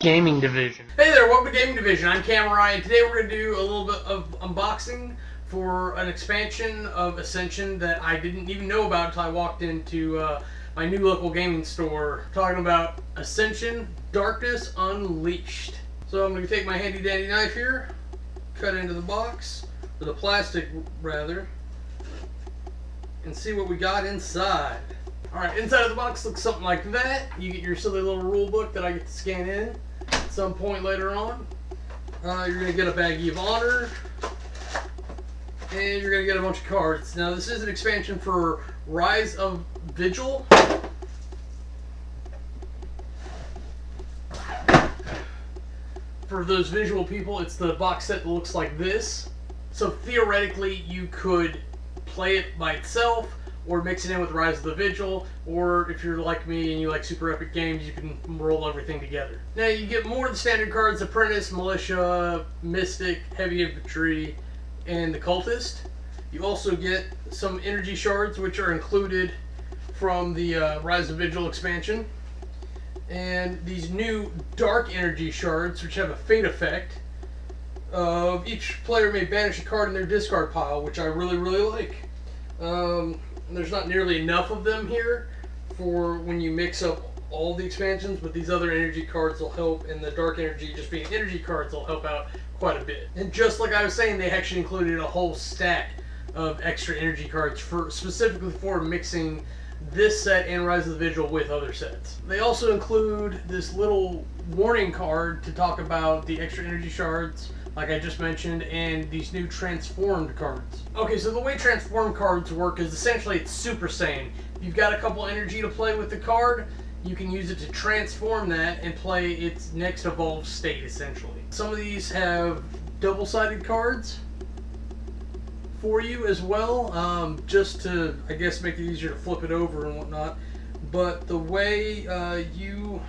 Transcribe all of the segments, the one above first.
Gaming Division. Hey there, welcome to Gaming Division. I'm Cameron, and today we're going to do a little bit of unboxing for an expansion of Ascension that I didn't even know about until I walked into my new local gaming store, talking about Ascension Darkness Unleashed. So I'm going to take my handy dandy knife here, cut into the box, or the plastic rather, and see what we got inside. Alright, inside of the box looks something like that. You get your silly little rule book that I get to scan in at some point later on. You're going to get a baggie of honor, and you're going to get a bunch of cards. Now this is an expansion for Rise of Vigil. For those visual people, it's the box set that looks like this. So theoretically you could play it by itself, or mix it in with Rise of the Vigil, or if you're like me and you like super epic games, you can roll everything together. Now you get more of the standard cards: Apprentice, Militia, Mystic, Heavy Infantry, and the Cultist. You also get some energy shards, which are included from the Rise of Vigil expansion. And these new dark energy shards, which have a fate effect. Each player may banish a card in their discard pile, which I really like. There's not nearly enough of them here for when you mix up all the expansions, but these other energy cards will help, and the dark energy, just being energy cards, will help out quite a bit. And just like I was saying, they actually included a whole stack of extra energy cards specifically for mixing this set and Rise of the Vigil with other sets. They also include this little warning card to talk about the extra energy shards, like I just mentioned, and these new transformed cards. Okay, so the way transformed cards work is essentially it's Super Saiyan. If you've got a couple energy to play with the card, you can use it to transform that and play its next evolved state, essentially. Some of these have double-sided cards for you as well, just to, I guess, make it easier to flip it over and whatnot. But the way you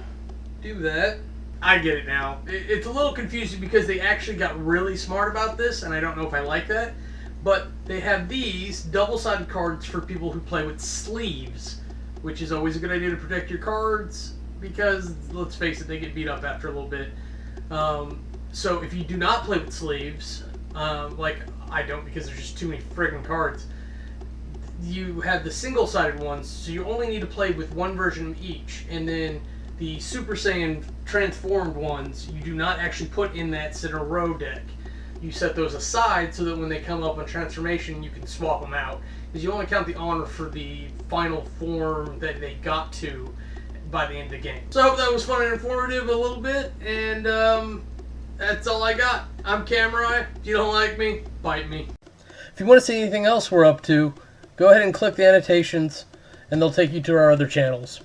do that, I get it now. It's a little confusing because they actually got really smart about this, and I don't know if I like that. But they have these double-sided cards for people who play with sleeves, which is always a good idea to protect your cards because, let's face it, they get beat up after a little bit. So if you do not play with sleeves, like I don't because there's just too many friggin' cards, you have the single-sided ones, so you only need to play with one version of each, and then the Super Saiyan transformed ones, you do not actually put in that center row deck. You set those aside so that when they come up on transformation, you can swap them out. Because you only count the honor for the final form that they got to by the end of the game. So I hope that was fun and informative a little bit, and that's all I got. I'm Cameron. If you don't like me, bite me. If you want to see anything else we're up to, go ahead and click the annotations, and they'll take you to our other channels.